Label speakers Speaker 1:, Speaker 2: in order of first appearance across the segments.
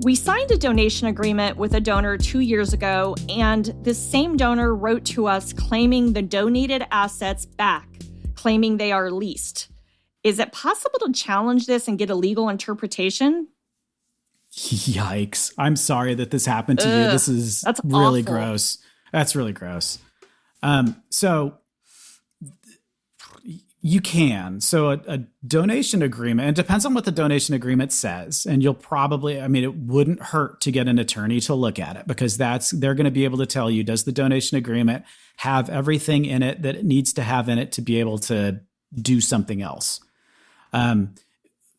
Speaker 1: We signed a donation agreement with a donor 2 years ago, and this same donor wrote to us claiming the donated assets back, claiming they are leased. Is it possible to challenge this and get a legal interpretation?
Speaker 2: Yikes. I'm sorry that this happened to you. That's really awful. Gross. That's really gross. So you can. So a donation agreement, it depends on what the donation agreement says. And you'll probably, it wouldn't hurt to get an attorney to look at it, because they're going to be able to tell you, does the donation agreement have everything in it that it needs to have in it to be able to do something else?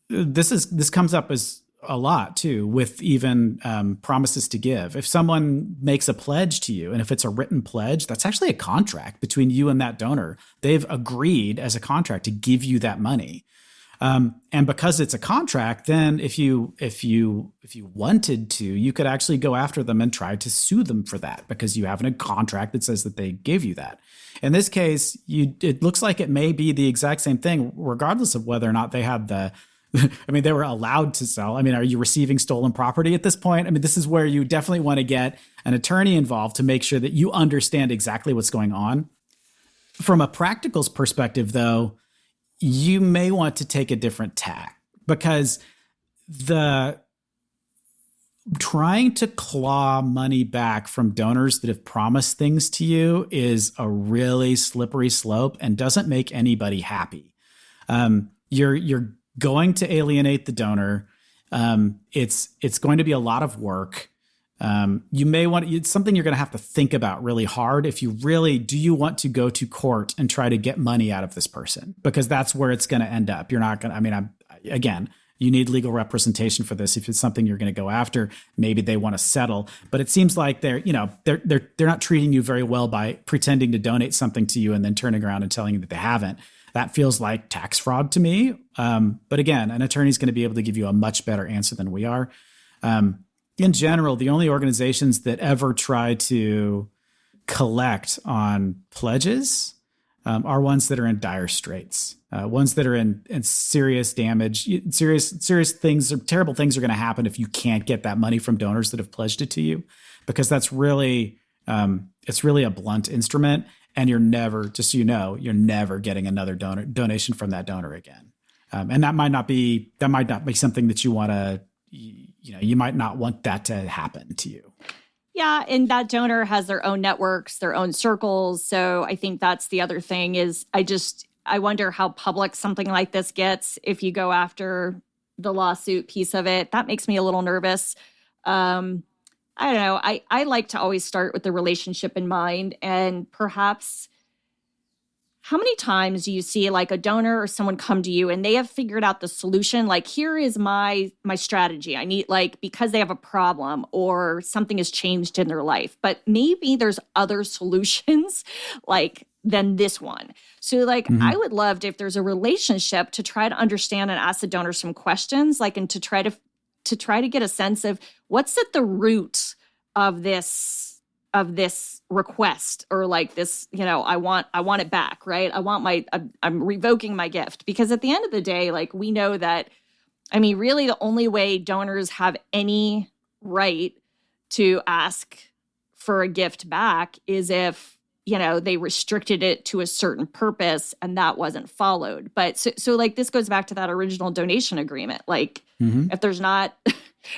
Speaker 2: This comes up as a lot too, with even promises to give. If someone makes a pledge to you, and if it's a written pledge, that's actually a contract between you and that donor. They've agreed as a contract to give you that money. And because it's a contract, then if you wanted to, you could actually go after them and try to sue them for that, because you have a contract that says that they gave you that. In this case, it looks like it may be the exact same thing, regardless of whether or not they had they were allowed to sell. Are you receiving stolen property at this point? This is where you definitely want to get an attorney involved to make sure that you understand exactly what's going on. From a practical perspective, though, you may want to take a different tack, because the trying to claw money back from donors that have promised things to you is a really slippery slope and doesn't make anybody happy. You're going to alienate the donor. It's going to be a lot of work. It's something you're going to have to think about really hard. Do you want to go to court and try to get money out of this person? Because that's where it's going to end up. You're not going to, again, you need legal representation for this. If it's something you're going to go after, maybe they want to settle, but it seems like they're not treating you very well by pretending to donate something to you and then turning around and telling you that they haven't. That feels like tax fraud to me. But again, an attorney is going to be able to give you a much better answer than we are. In general, the only organizations that ever try to collect on pledges are ones that are in dire straits, ones that are in serious damage, serious things, or terrible things are going to happen if you can't get that money from donors that have pledged it to you, because that's really, it's really a blunt instrument. And you're never, just so you know, you're never getting another donation from that donor again. And that might not be something that you want to, you might not want that to happen to you.
Speaker 1: Yeah, and that donor has their own networks, their own circles. So I think that's the other thing is I wonder how public something like this gets if you go after the lawsuit piece of it. That makes me a little nervous. I don't know. I like to always start with the relationship in mind, and perhaps how many times do you see like a donor or someone come to you and they have figured out the solution? Like, here is my strategy. I need, because they have a problem or something has changed in their life, but maybe there's other solutions than this one. So I would love if there's a relationship to try to understand and ask the donor some questions, and to try to get a sense of what's at the root of this request, or this, I want it back, right? I'm revoking my gift, because at the end of the day, we know that, really the only way donors have any right to ask for a gift back is if, they restricted it to a certain purpose and that wasn't followed. But so this goes back to that original donation agreement. If there's not,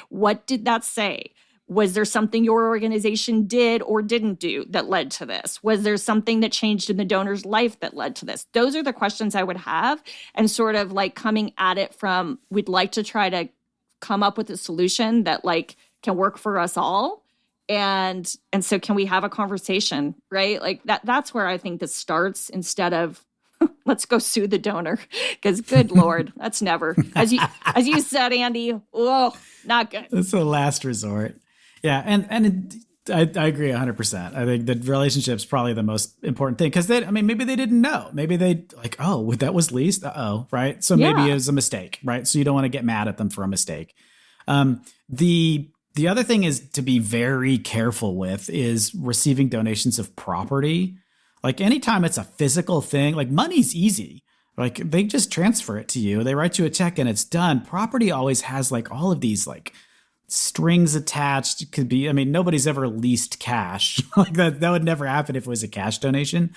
Speaker 1: what did that say? Was there something your organization did or didn't do that led to this? Was there something that changed in the donor's life that led to this? Those are the questions I would have, and sort of coming at it from, we'd like to try to come up with a solution that can work for us all. And so can we have a conversation, right? That's where I think this starts, instead of let's go sue the donor, because good Lord, that's never, as you said, Andy, not good.
Speaker 2: That's the last resort. Yeah. I agree 100%. I think the relationship's probably the most important thing, because maybe they didn't know. Maybe they that was leased. Right. So maybe it was a mistake, right? So you don't want to get mad at them for a mistake. The other thing is to be very careful with is receiving donations of property. Anytime it's a physical thing, money's easy. They just transfer it to you. They write you a check and it's done. Property always has all of these strings attached. It could be, I mean, nobody's ever leased cash. Like that would never happen if it was a cash donation.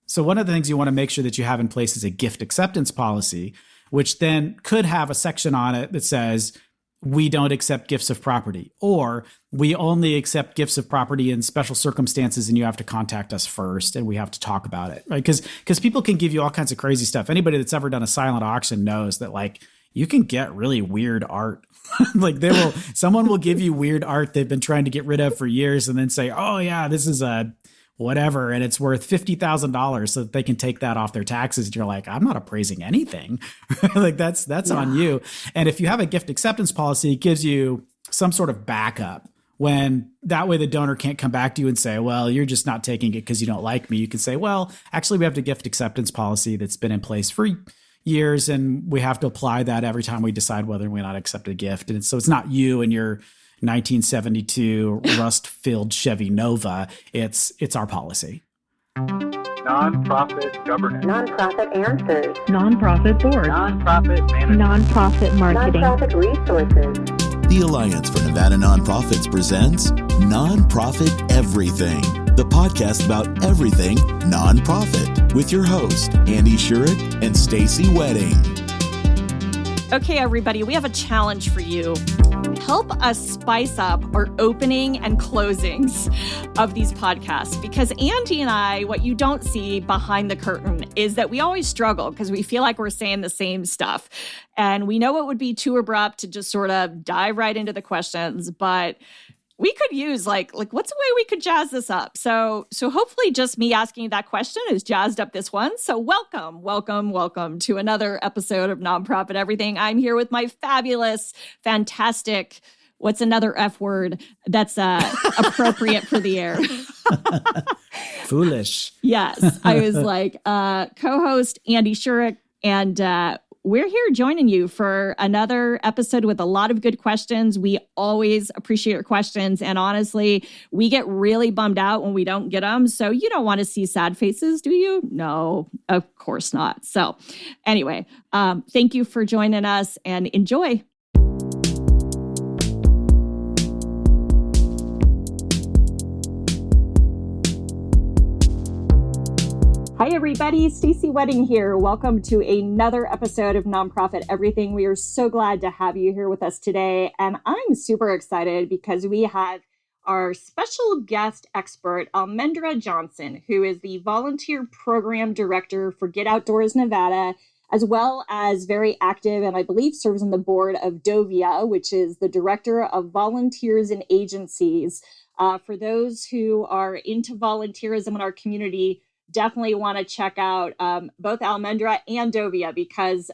Speaker 2: So one of the things you want to make sure that you have in place is a gift acceptance policy, which then could have a section on it that says, we don't accept gifts of property, or we only accept gifts of property in special circumstances and you have to contact us first and we have to talk about it, right? Because people can give you all kinds of crazy stuff. Anybody that's ever done a silent auction knows that like you can get really weird art. Like someone will give you weird art they've been trying to get rid of for years and then say, oh yeah, this is a whatever, and it's worth $50,000 so that they can take that off their taxes. And you're like, I'm not appraising anything. Like that's on you. And if you have a gift acceptance policy, it gives you some sort of backup when that way the donor can't come back to you and say, well, you're just not taking it because you don't like me. You can say, well, actually we have the gift acceptance policy that's been in place for years and we have to apply that every time we decide whether we not accept a gift. And so it's not you and your 1972 rust-filled Chevy Nova. It's our policy.
Speaker 3: Nonprofit governance.
Speaker 4: Nonprofit answers.
Speaker 5: Nonprofit board.
Speaker 3: Nonprofit management.
Speaker 5: Nonprofit marketing.
Speaker 4: Nonprofit resources.
Speaker 6: The Alliance for Nevada Nonprofits presents Nonprofit Everything, the podcast about everything nonprofit, with your host, Andy Shurik and Stacy Wedding.
Speaker 1: Okay, everybody, we have a challenge for you. Help us spice up our opening and closings of these podcasts, because Andy and I, what you don't see behind the curtain is that we always struggle because we feel like we're saying the same stuff. And we know it would be too abrupt to just sort of dive right into the questions, but we could use like what's a way we could jazz this up? So hopefully just me asking that question has jazzed up this one. So welcome to another episode of Nonprofit Everything. I'm here with my fabulous, fantastic, what's another F word that's appropriate for the air?
Speaker 2: Foolish.
Speaker 1: Yes. I was like, co-host Andy Shurik, and we're here joining you for another episode with a lot of good questions. We always appreciate your questions. And honestly, we get really bummed out when we don't get them. So you don't want to see sad faces, do you? No, of course not. So anyway, thank you for joining us and enjoy. Hi, everybody. Stacy Wedding here. Welcome to another episode of Nonprofit Everything. We are so glad to have you here with us today. And I'm super excited because we have our special guest expert, Almendra Johnson, who is the Volunteer Program Director for Get Outdoors Nevada, as well as very active and I believe serves on the board of DOVIA, which is the Director of Volunteers and Agencies. For those who are into volunteerism in our community, definitely want to check out both Almendra and Dovia because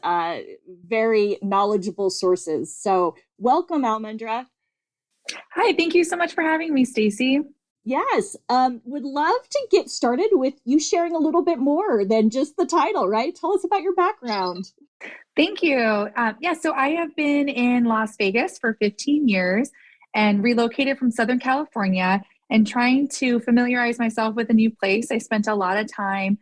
Speaker 1: very knowledgeable sources. So welcome, Almendra.
Speaker 7: Hi, thank you so much for having me, Stacy.
Speaker 1: Yes, would love to get started with you sharing a little bit more than just the title, right? Tell us about your background.
Speaker 7: Thank you. So I have been in Las Vegas for 15 years and relocated from Southern California. And trying to familiarize myself with a new place, I spent a lot of time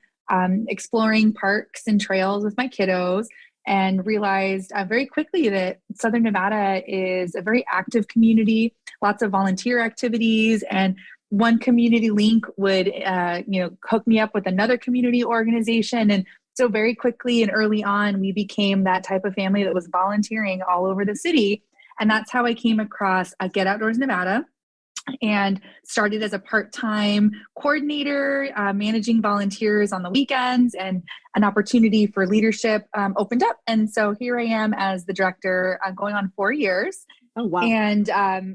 Speaker 7: exploring parks and trails with my kiddos and realized very quickly that Southern Nevada is a very active community, lots of volunteer activities, and one community link would hook me up with another community organization. And so very quickly and early on, we became that type of family that was volunteering all over the city. And that's how I came across Get Outdoors Nevada, and started as a part-time coordinator, managing volunteers on the weekends, and an opportunity for leadership opened up. And so here I am as the director going on 4 years.
Speaker 1: Oh, wow.
Speaker 7: And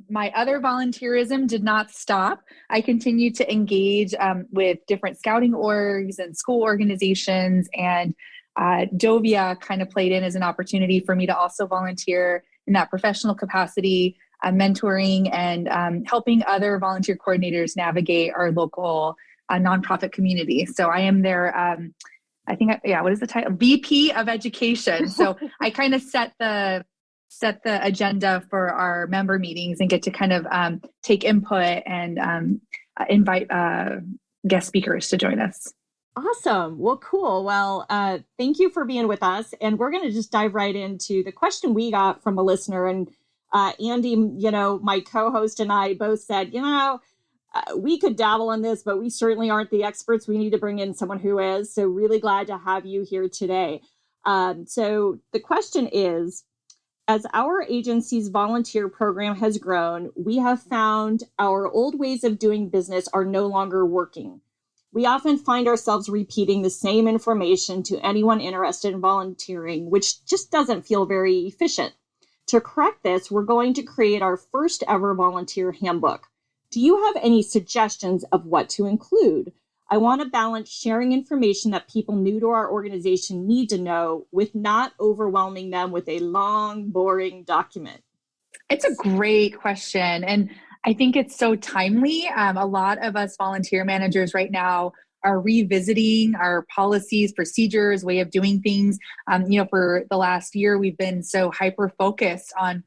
Speaker 7: my other volunteerism did not stop. I continued to engage with different scouting orgs and school organizations, and Dovia kind of played in as an opportunity for me to also volunteer in that professional capacity, mentoring and helping other volunteer coordinators navigate our local nonprofit community. So I am their, what is the title? VP of Education. So I kind of set the agenda for our member meetings and get to kind of take input and invite guest speakers to join us.
Speaker 1: Awesome. Well, cool. Well, thank you for being with us. And we're going to just dive right into the question we got from a listener. And Andy, my co-host and I both said, we could dabble in this, but we certainly aren't the experts. We need to bring in someone who is. So really glad to have you here today. So the question is, as our agency's volunteer program has grown, we have found our old ways of doing business are no longer working. We often find ourselves repeating the same information to anyone interested in volunteering, which just doesn't feel very efficient. To correct this, we're going to create our first ever volunteer handbook. Do you have any suggestions of what to include? I want to balance sharing information that people new to our organization need to know with not overwhelming them with a long, boring document.
Speaker 7: It's a great question. And I think it's so timely. A lot of us volunteer managers right now are revisiting our policies, procedures, way of doing things. For the last year, we've been so hyper-focused on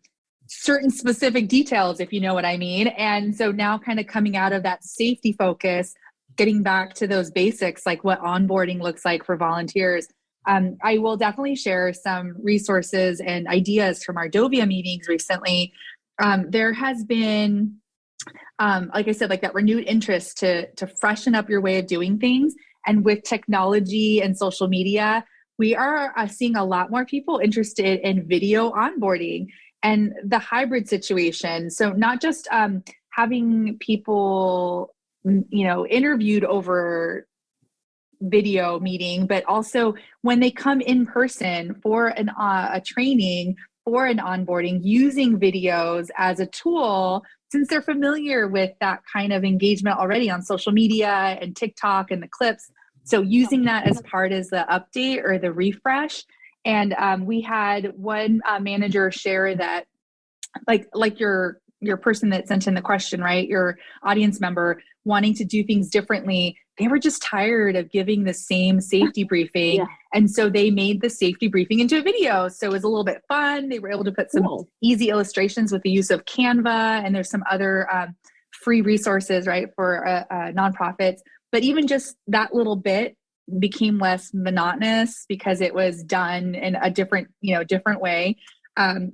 Speaker 7: certain specific details, if you know what I mean. And so now kind of coming out of that safety focus, getting back to those basics, like what onboarding looks like for volunteers. I will definitely share some resources and ideas from our Dovia meetings recently. There has been, like I said, like that renewed interest to freshen up your way of doing things. And with technology and social media, we are seeing a lot more people interested in video onboarding and the hybrid situation. So not just having people, interviewed over video meeting, but also when they come in person for a training or an onboarding, using videos as a tool, since they're familiar with that kind of engagement already on social media and TikTok and the clips. So using that as part of the update or the refresh. And we had one manager share that, like your person that sent in the question, right? Your audience member wanting to do things differently. They were just tired of giving the same safety briefing. Yeah. And so they made the safety briefing into a video. So it was a little bit fun. They were able to put some easy illustrations with the use of Canva. And there's some other free resources, right, for nonprofits. But even just that little bit became less monotonous because it was done in a different way.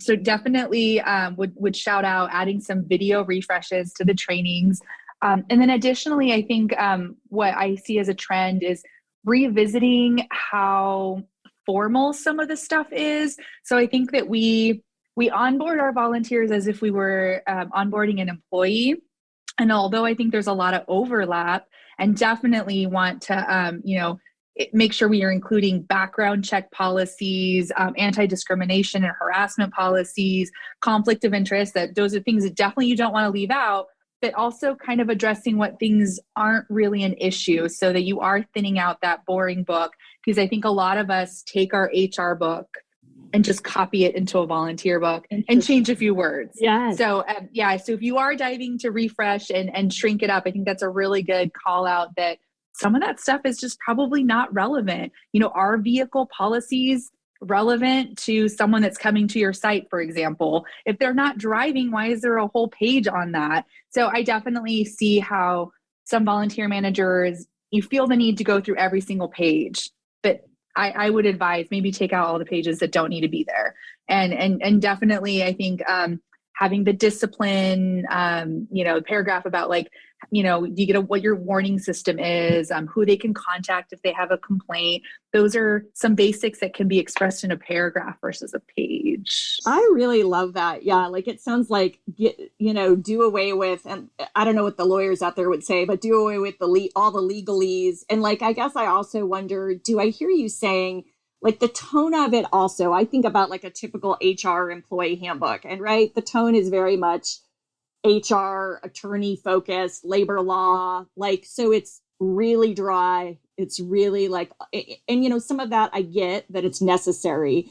Speaker 7: So definitely would shout out adding some video refreshes to the trainings. And then additionally, I think what I see as a trend is revisiting how formal some of the stuff is. So I think that we onboard our volunteers as if we were onboarding an employee. And although I think there's a lot of overlap and definitely want to, make sure we are including background check policies, anti-discrimination and harassment policies, conflict of interest, that those are things that definitely you don't want to leave out, but also kind of addressing what things aren't really an issue so that you are thinning out that boring book. Because I think a lot of us take our HR book and just copy it into a volunteer book and change a few words.
Speaker 5: Yes.
Speaker 7: So so if you are diving to refresh and shrink it up, I think that's a really good call out that some of that stuff is just probably not relevant. Are vehicle policies relevant to someone that's coming to your site, for example? If they're not driving, why is there a whole page on that? So I definitely see how some volunteer managers, you feel the need to go through every single page, but I would advise maybe take out all the pages that don't need to be there. And definitely, I think having the discipline, paragraph about do you get what your warning system is, who they can contact if they have a complaint. Those are some basics that can be expressed in a paragraph versus a page.
Speaker 1: I really love that. Yeah. It sounds like, do away with, and I don't know what the lawyers out there would say, but do away with all the legalese. And I guess I also wonder, do I hear you saying the tone of it also? I think about a typical HR employee handbook, and right, the tone is very much HR attorney focused, labor law, so it's really dry. It's really and some of that I get that it's necessary.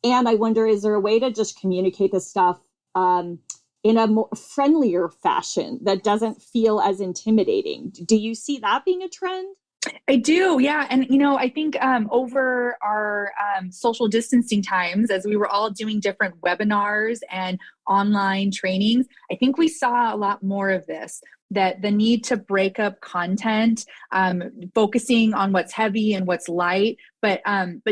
Speaker 1: And I wonder, is there a way to just communicate this stuff in a more friendlier fashion that doesn't feel as intimidating? Do you see that being a trend?
Speaker 7: I do. Yeah. And, I think over our social distancing times, as we were all doing different webinars and online trainings, I think we saw a lot more of this, that the need to break up content, focusing on what's heavy and what's light, but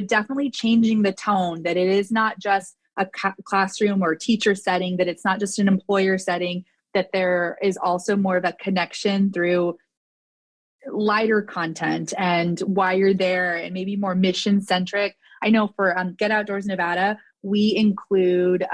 Speaker 7: definitely changing the tone, that it is not just a classroom or teacher setting, that it's not just an employer setting, that there is also more of a connection through lighter content and why you're there, and maybe more mission centric. I know for Get Outdoors Nevada, we include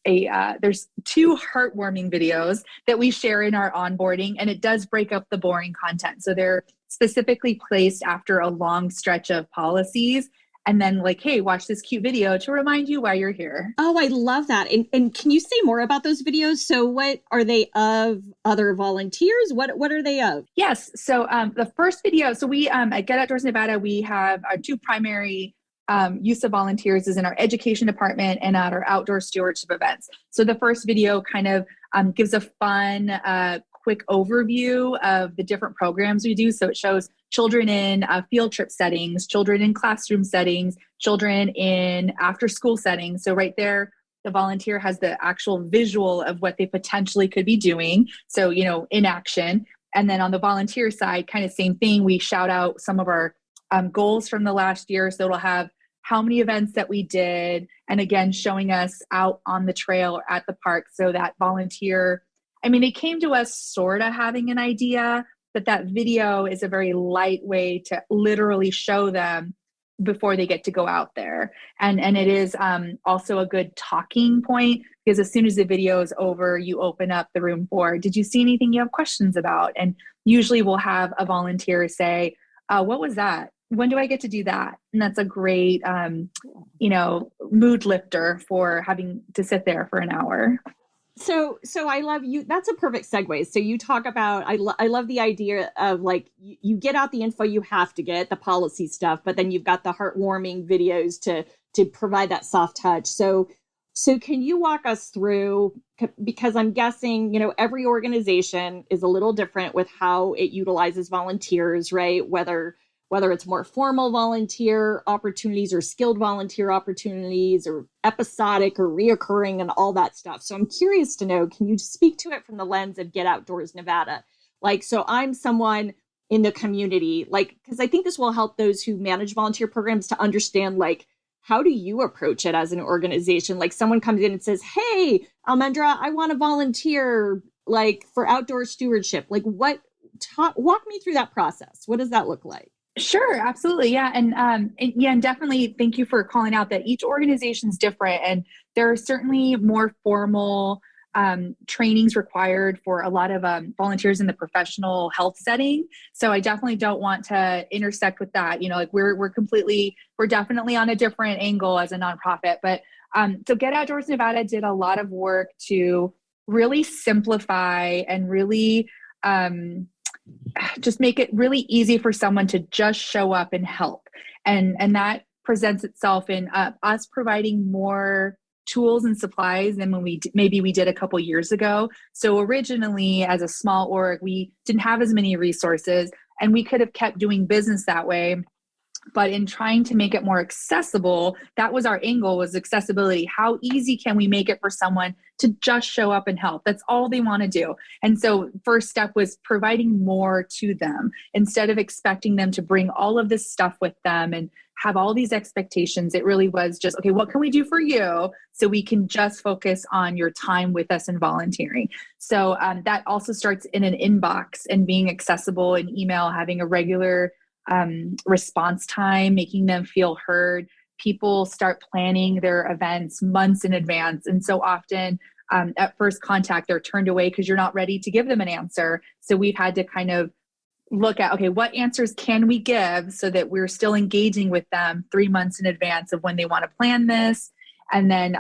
Speaker 7: there's 2 heartwarming videos that we share in our onboarding, and it does break up the boring content. So they're specifically placed after a long stretch of policies. And then like, hey, watch this cute video to remind you why you're here.
Speaker 3: Oh, I love that. And can you say more about those videos? So what are they of? Other volunteers? What are they of?
Speaker 7: Yes. So the first video, so we at Get Outdoors Nevada, we have our 2 primary use of volunteers is in our education department and at our outdoor stewardship events. So the first video kind of gives a fun, quick overview of the different programs we do. So it shows children in field trip settings, children in classroom settings, children in after school settings. So right there, the volunteer has the actual visual of what they potentially could be doing. So, in action. And then on the volunteer side, kind of same thing. We shout out some of our goals from the last year. So it'll have how many events that we did. And again, showing us out on the trail or at the park. So that volunteer, they came to us sort of having an idea, but that video is a very light way to literally show them before they get to go out there. And it is also a good talking point, because as soon as the video is over, you open up the room for, did you see anything you have questions about? And usually we'll have a volunteer say, what was that? When do I get to do that? And that's a great, mood lifter for having to sit there for an hour.
Speaker 3: So I love you. That's a perfect segue. So you talk about, I love the idea of like, you get out the info you have to get, the policy stuff, but then you've got the heartwarming videos to provide that soft touch. So can you walk us through, because I'm guessing, every organization is a little different with how it utilizes volunteers, right? Whether it's more formal volunteer opportunities or skilled volunteer opportunities or episodic or reoccurring and all that stuff. So I'm curious to know, can you speak to it from the lens of Get Outdoors Nevada? Like, so I'm someone in the community, like, because I think this will help those who manage volunteer programs to understand, like, how do you approach it as an organization? Like someone comes in and says, hey, Almendra, I want to volunteer like for outdoor stewardship. Like walk me through that process. What does that look like?
Speaker 7: Sure, absolutely. Yeah. And definitely thank you for calling out that each organization is different. And there are certainly more formal trainings required for a lot of volunteers in the professional health setting. So I definitely don't want to intersect with that. We're definitely on a different angle as a nonprofit. But so Get Outdoors Nevada did a lot of work to really simplify and really just make it really easy for someone to just show up and help. And that presents itself in us providing more tools and supplies than when we did a couple years ago. So originally, as a small org, we didn't have as many resources, and we could have kept doing business that way. But in trying to make it more accessible, that was our angle, was accessibility. How easy can we make it for someone to just show up and help? That's all they want to do. And so first step was providing more to them instead of expecting them to bring all of this stuff with them and have all these expectations. It really was just, okay, what can we do for you so we can just focus on your time with us and volunteering? So that also starts in an inbox and being accessible in email, having a regular response time, making them feel heard. People start planning their events months in advance. And so often at first contact, they're turned away because you're not ready to give them an answer. So we've had to kind of look at, okay, what answers can we give so that we're still engaging with them 3 months in advance of when they want to plan this. And then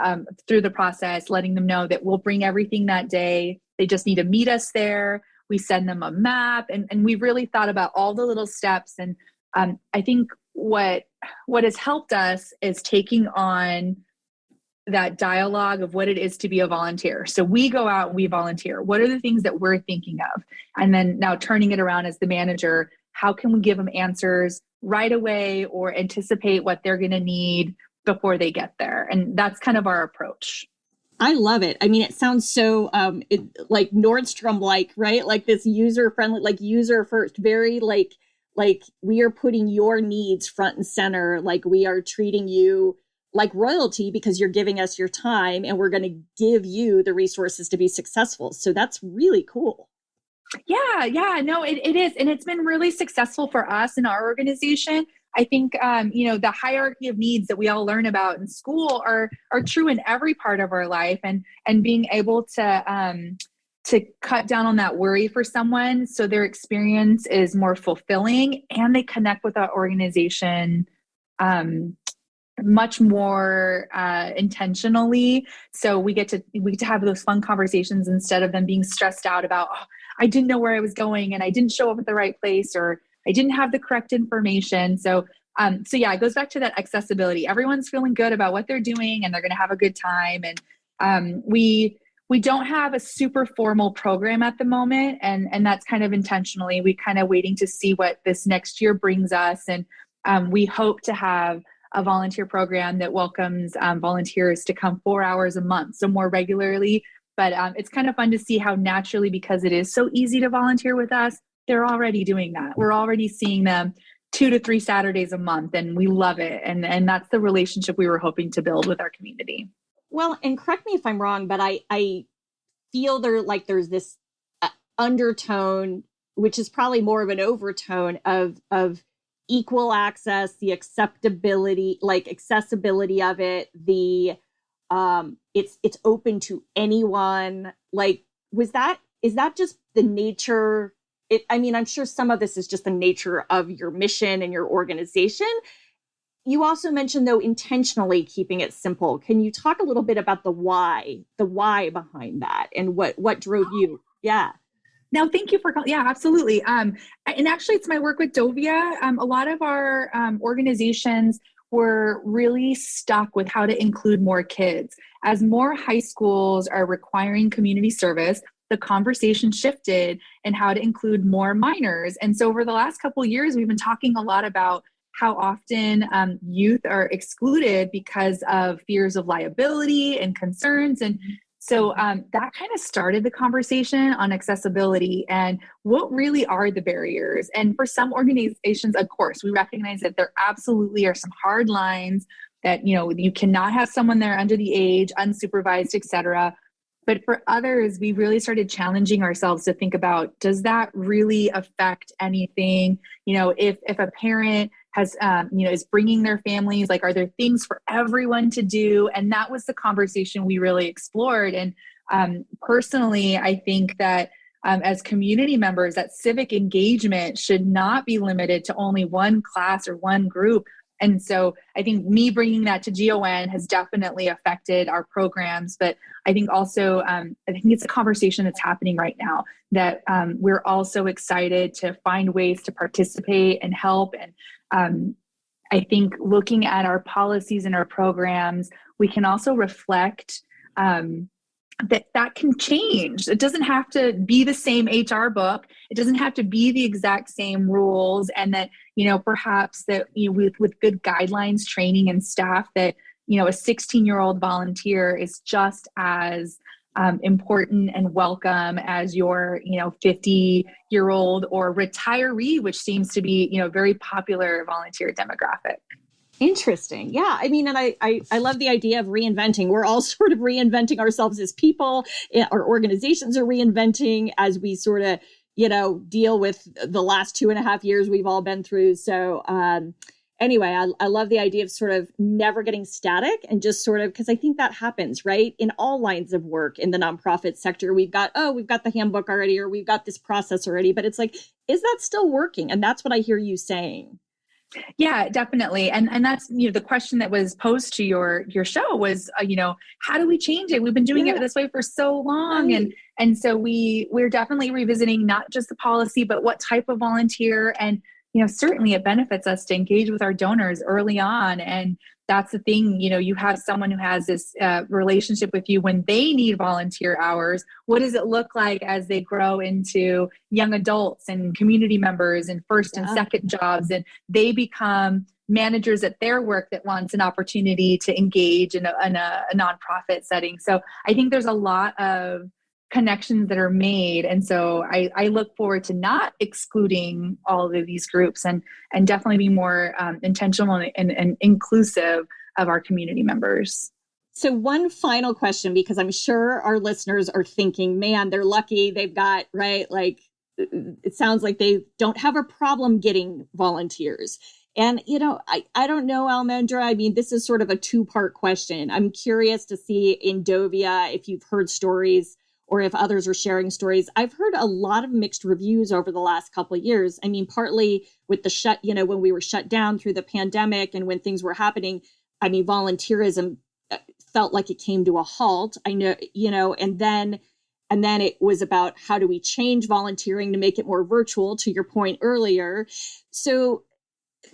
Speaker 7: through the process, letting them know that we'll bring everything that day. They just need to meet us there. We send them a map, and we really thought about all the little steps. And I think what has helped us is taking on that dialogue of what it is to be a volunteer. So we go out and we volunteer. What are the things that we're thinking of? And then now turning it around as the manager, how can we give them answers right away or anticipate what they're going to need before they get there? And that's kind of our approach.
Speaker 3: I love it. I mean, it sounds so like Nordstrom-like, right? Like this user-friendly, like user first, very like we are putting your needs front and center. Like we are treating you like royalty because you're giving us your time and we're going to give you the resources to be successful. So that's really cool.
Speaker 7: Yeah, no, it is. And it's been really successful for us in our organization. I think, the hierarchy of needs that we all learn about in school are true in every part of our life, and being able to cut down on that worry for someone so their experience is more fulfilling and they connect with our organization much more intentionally. So we get to have those fun conversations instead of them being stressed out about, oh, I didn't know where I was going and I didn't show up at the right place, or I didn't have the correct information. So yeah, it goes back to that accessibility. Everyone's feeling good about what they're doing and they're going to have a good time. And we don't have a super formal program at the moment. And that's kind of intentionally, we kind of waiting to see what this next year brings us. And we hope to have a volunteer program that welcomes volunteers to come 4 hours a month, so more regularly. But it's kind of fun to see how naturally, because it is so easy to volunteer with us, they're already doing that. We're already seeing them 2 to 3 Saturdays a month, and we love it. And that's the relationship we were hoping to build with our community.
Speaker 3: Well, and correct me if I'm wrong, but I feel there's this undertone, which is probably more of an overtone of equal access, the accessibility of it, the it's open to anyone. Like, is that just the nature? I'm sure some of this is just the nature of your mission and your organization. You also mentioned, though, intentionally keeping it simple. Can you talk a little bit about the why behind that, and what drove you? Yeah.
Speaker 7: No, thank you for calling. Yeah, absolutely. And actually, it's my work with Dovia. A lot of our organizations were really stuck with how to include more kids. As more high schools are requiring community service, the conversation shifted and how to include more minors. And so over the last couple of years, we've been talking a lot about how often youth are excluded because of fears of liability and concerns. And so that kind of started the conversation on accessibility and what really are the barriers. And for some organizations, of course, we recognize that there absolutely are some hard lines that, you cannot have someone there under the age, unsupervised, et cetera. But for others, we really started challenging ourselves to think about, does that really affect anything? If a parent has, is bringing their families, like, are there things for everyone to do? And that was the conversation we really explored. And personally, I think that as community members, that civic engagement should not be limited to only one class or one group. And so I think me bringing that to GON has definitely affected our programs. But I think also, I think it's a conversation that's happening right now that we're also excited to find ways to participate and help. And I think looking at our policies and our programs, we can also reflect that can change. It doesn't have to be the same HR book. It doesn't have to be the exact same rules. And that, perhaps that with good guidelines, training, and staff, that, a 16-year-old volunteer is just as important and welcome as your, 50-year-old or retiree, which seems to be, a very popular volunteer demographic.
Speaker 3: Interesting. Yeah. And I love the idea of reinventing. We're all sort of reinventing ourselves as people. Our organizations are reinventing as we sort of, deal with the last 2.5 years we've all been through. So anyway, I love the idea of sort of never getting static and just sort of, because I think that happens, right? In all lines of work in the nonprofit sector, we've got the handbook already, or we've got this process already, but it's like, is that still working? And that's what I hear you saying.
Speaker 7: Yeah, definitely. And that's, the question that was posed to your show was, how do we change it? We've been doing it this way for so long. Right. And so we're definitely revisiting not just the policy, but what type of volunteer. And, certainly it benefits us to engage with our donors early on. And that's the thing, you have someone who has this relationship with you when they need volunteer hours. What does it look like as they grow into young adults and community members and first and second jobs, and they become managers at their work that wants an opportunity to engage in a nonprofit setting? So I think there's a lot of connections that are made. And so I look forward to not excluding all of these groups and definitely be more intentional and inclusive of our community members.
Speaker 3: So one final question, because I'm sure our listeners are thinking, man, they're lucky. They've got, right, like, it sounds like they don't have a problem getting volunteers. And, I don't know, Almendra. I mean, this is sort of a two-part question. I'm curious to see in Dovia if you've heard stories or if others are sharing stories. I've heard a lot of mixed reviews over the last couple of years. I mean, partly with the when we were shut down through the pandemic and when things were happening, I mean, volunteerism felt like it came to a halt. I know, and then it was about how do we change volunteering to make it more virtual, to your point earlier. So,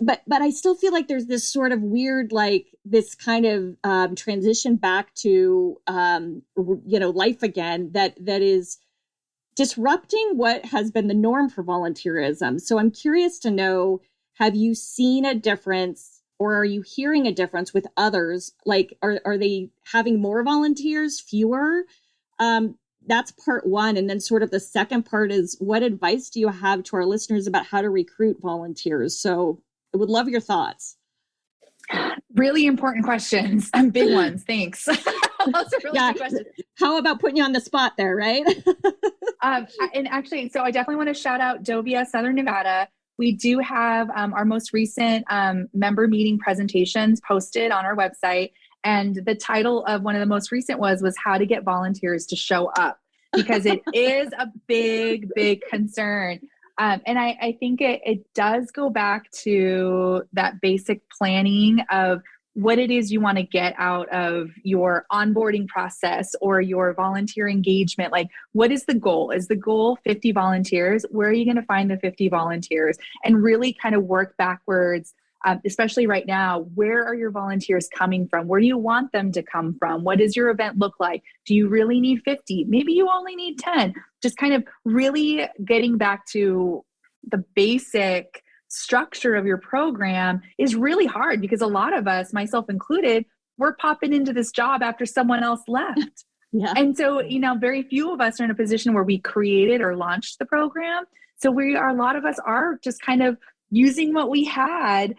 Speaker 3: but I still feel like there's this sort of weird, like this kind of transition back to, life again that is disrupting what has been the norm for volunteerism. So I'm curious to know, have you seen a difference or are you hearing a difference with others? Like, are they having more volunteers, fewer? That's part one. And then sort of the second part is, what advice do you have to our listeners about how to recruit volunteers? So I would love your thoughts.
Speaker 7: Really important questions and big ones. Thanks. Those are really good questions.
Speaker 3: How about putting you on the spot there, right?
Speaker 7: And actually, so I definitely want to shout out Dovia, Southern Nevada. We do have our most recent member meeting presentations posted on our website. And the title of one of the most recent was how to get volunteers to show up, because it is a big, big concern. And I think it does go back to that basic planning of what it is you want to get out of your onboarding process or your volunteer engagement. Like, what is the goal? Is the goal 50 volunteers? Where are you going to find the 50 volunteers? And really kind of work backwards, especially right now. Where are your volunteers coming from? Where do you want them to come from? What does your event look like? Do you really need 50? Maybe you only need 10. Just kind of really getting back to the basic structure of your program is really hard, because a lot of us, myself included, we're popping into this job after someone else left.
Speaker 3: Yeah.
Speaker 7: And so, very few of us are in a position where we created or launched the program. So a lot of us are just kind of using what we had,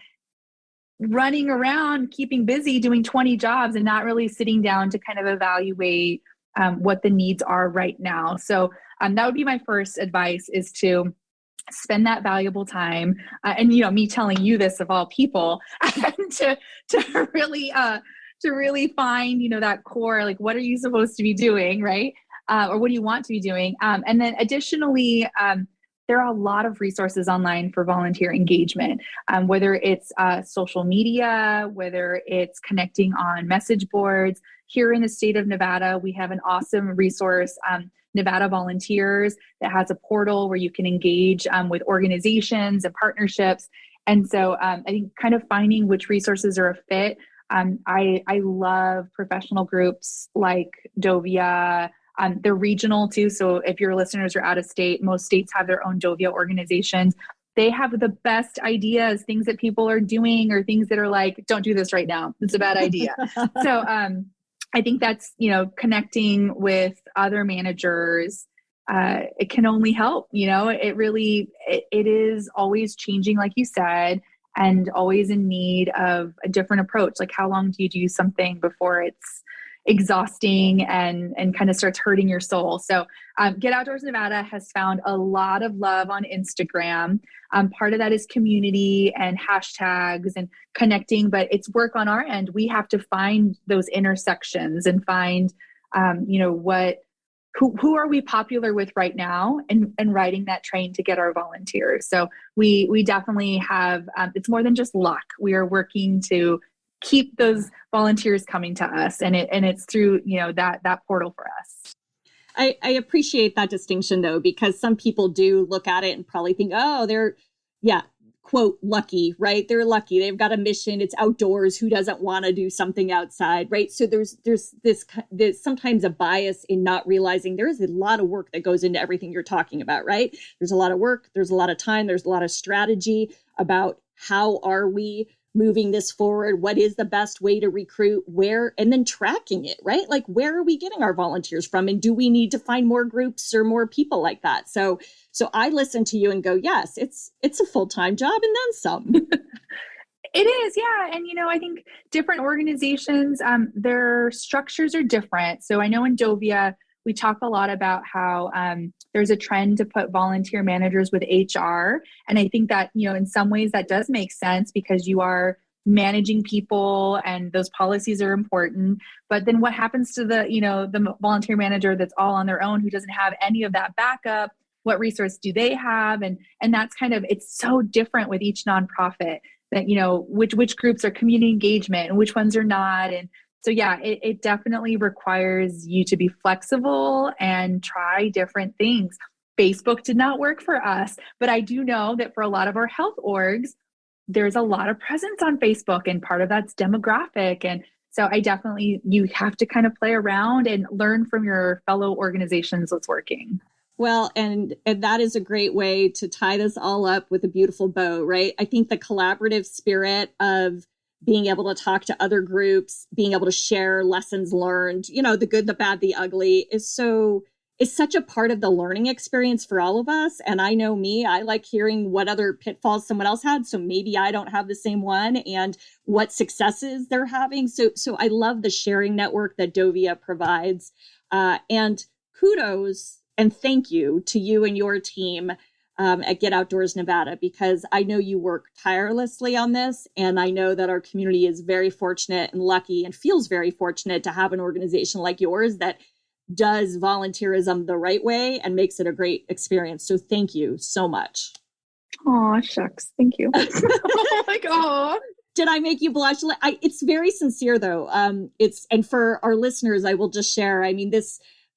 Speaker 7: running around, keeping busy, doing 20 jobs and not really sitting down to kind of evaluate what the needs are right now. So that would be my first advice, is to spend that valuable time, and me telling you this of all people, to really find that core, like, what are you supposed to be doing, right? Or what do you want to be doing? And then additionally, there are a lot of resources online for volunteer engagement, whether it's social media, whether it's connecting on message boards. Here in the state of Nevada, we have an awesome resource, Nevada Volunteers, that has a portal where you can engage with organizations and partnerships. And so I think kind of finding which resources are a fit. I love professional groups like Dovia. They're regional too. So if your listeners are out of state, most states have their own Dovia organizations. They have the best ideas, things that people are doing, or things that are like, don't do this right now. It's a bad idea. So I think that's, connecting with other managers. It can only help, it really, it is always changing, like you said, and always in need of a different approach. Like, how long do you do something before it's exhausting and kind of starts hurting your soul? So Get Outdoors Nevada has found a lot of love on Instagram. Part of that is community and hashtags and connecting, but it's work on our end. We have to find those intersections and find, who are we popular with right now, and riding that train to get our volunteers. So we definitely have, it's more than just luck. We are working to keep those volunteers coming to us, and it's through, that portal for us.
Speaker 3: I appreciate that distinction, though, because some people do look at it and probably think, oh, they're, quote, lucky, right? They're lucky. They've got a mission. It's outdoors. Who doesn't want to do something outside, right? So there's sometimes a bias in not realizing there is a lot of work that goes into everything you're talking about, right? There's a lot of work. There's a lot of time. There's a lot of strategy about how are we moving this forward? What is the best way to recruit? Where? And then tracking it, right? Like, where are we getting our volunteers from? And do we need to find more groups or more people like that? So I listen to you and go, yes, it's a full-time job and then some.
Speaker 7: It is, yeah. And, I think different organizations, their structures are different. So I know in Dovia, we talk a lot about how there's a trend to put volunteer managers with HR. And I think that, in some ways that does make sense because you are managing people and those policies are important. But then what happens to the volunteer manager that's all on their own, who doesn't have any of that backup? What resource do they have? And that's it's so different with each nonprofit that, which groups are community engagement and which ones are not. And so, yeah, it definitely requires you to be flexible and try different things. Facebook did not work for us, but I do know that for a lot of our health orgs, there's a lot of presence on Facebook, and part of that's demographic. And so you have to kind of play around and learn from your fellow organizations what's working.
Speaker 3: Well, and that is a great way to tie this all up with a beautiful bow, right? I think the collaborative spirit of being able to talk to other groups, being able to share lessons learned, the good, the bad, the ugly is such a part of the learning experience for all of us. And I know me, I like hearing what other pitfalls someone else had. So maybe I don't have the same one, and what successes they're having. So I love the sharing network that Dovia provides. And kudos and thank you to you and your team at Get Outdoors Nevada, because I know you work tirelessly on this. And I know that our community is very fortunate and lucky and feels very fortunate to have an organization like yours that does volunteerism the right way and makes it a great experience. So thank you so much.
Speaker 7: Aw, shucks. Thank you. Like, aw.
Speaker 3: Did I make you blush? It's very sincere though. And for our listeners, I will just share,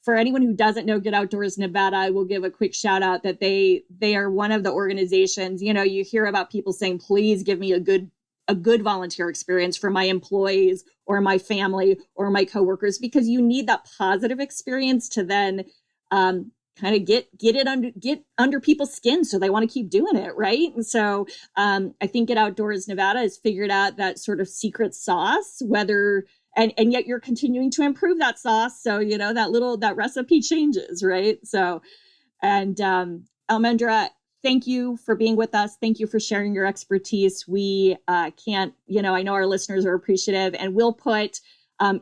Speaker 3: for anyone who doesn't know Get Outdoors Nevada, I will give a quick shout out that they are one of the organizations, you hear about people saying, please give me a good volunteer experience for my employees or my family or my coworkers, because you need that positive experience to then kind of get under people's skin so they want to keep doing it, right? And so I think Get Outdoors Nevada has figured out that sort of secret sauce, and yet you're continuing to improve that sauce. So, that recipe changes, right? So, and Almendra, thank you for being with us. Thank you for sharing your expertise. We I know our listeners are appreciative, and we'll put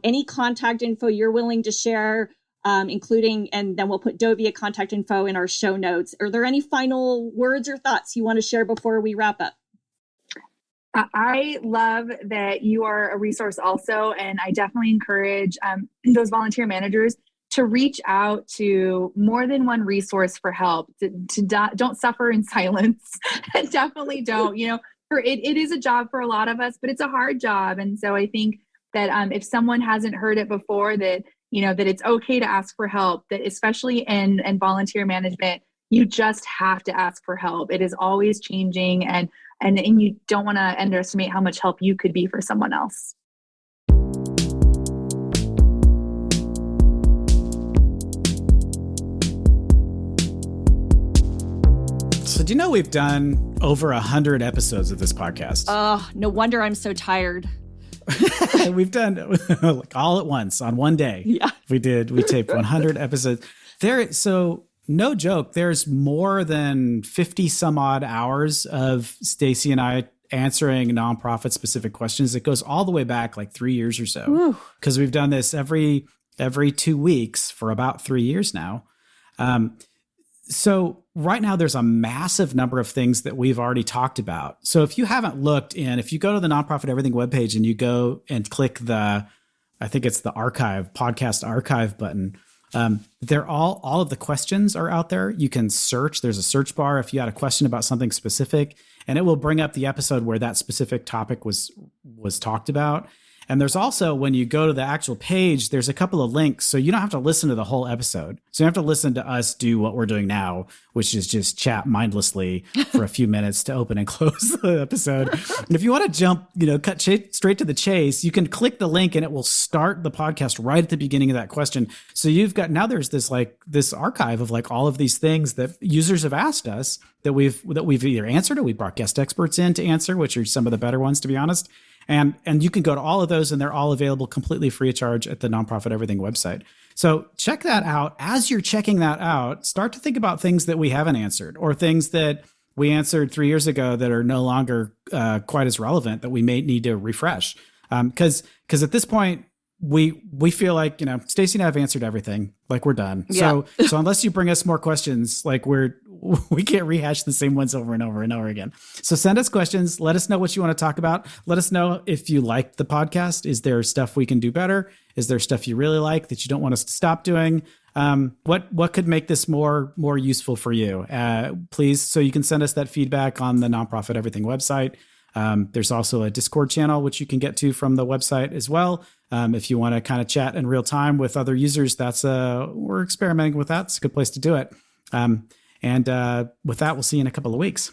Speaker 3: any contact info you're willing to share, including, and then we'll put Dovia contact info in our show notes. Are there any final words or thoughts you want to share before we wrap up?
Speaker 7: I love that you are a resource also, and I definitely encourage those volunteer managers to reach out to more than one resource for help. Don't suffer in silence. Definitely don't. It is a job for a lot of us, but it's a hard job. And so I think that if someone hasn't heard it before, that it's okay to ask for help. That especially in volunteer management, you just have to ask for help. It is always changing, and you don't want to underestimate how much help you could be for someone else.
Speaker 2: So do you know we've done over 100 episodes of this podcast?
Speaker 1: Oh, no wonder I'm so tired.
Speaker 2: We've done like all at once on one day.
Speaker 1: Yeah.
Speaker 2: We taped 100 episodes. So no joke, there's more than 50 some odd hours of Stacy and I answering nonprofit specific questions. It goes all the way back like 3 years or so, because we've done this every 2 weeks for about 3 years now. So right now there's a massive number of things that we've already talked about. So if you haven't looked in, if you go to the Nonprofit Everything webpage and you go and click I think it's the podcast archive button, they're all of the questions are out there. You can search. There's a search bar if you had a question about something specific, and it will bring up the episode where that specific topic was talked about. And there's also, when you go to the actual page, there's a couple of links. So you don't have to listen to the whole episode. So you have to listen to us do what we're doing now, which is just chat mindlessly for a few minutes to open and close the episode. And if you want to jump, cut straight to the chase, you can click the link and it will start the podcast right at the beginning of that question. So there's this archive of like all of these things that users have asked us that we've either answered or we brought guest experts in to answer, which are some of the better ones, to be honest. And you can go to all of those, and they're all available completely free of charge at the Nonprofit Everything website. So check that out. As you're checking that out, start to think about things that we haven't answered or things that we answered 3 years ago that are no longer quite as relevant that we may need to refresh. Because at this point, we feel like, Stacey and I have answered everything, like we're done.
Speaker 1: Yeah.
Speaker 2: So unless you bring us more questions, like we can't rehash the same ones over and over and over again. So send us questions. Let us know what you want to talk about. Let us know if you liked the podcast. Is there stuff we can do better? Is there stuff you really like that you don't want us to stop doing? What could make this more useful for you? Please, so you can send us that feedback on the Nonprofit Everything website. There's also a Discord channel, which you can get to from the website as well. If you want to kind of chat in real time with other users, we're experimenting with that. It's a good place to do it. And with that, we'll see you in a couple of weeks.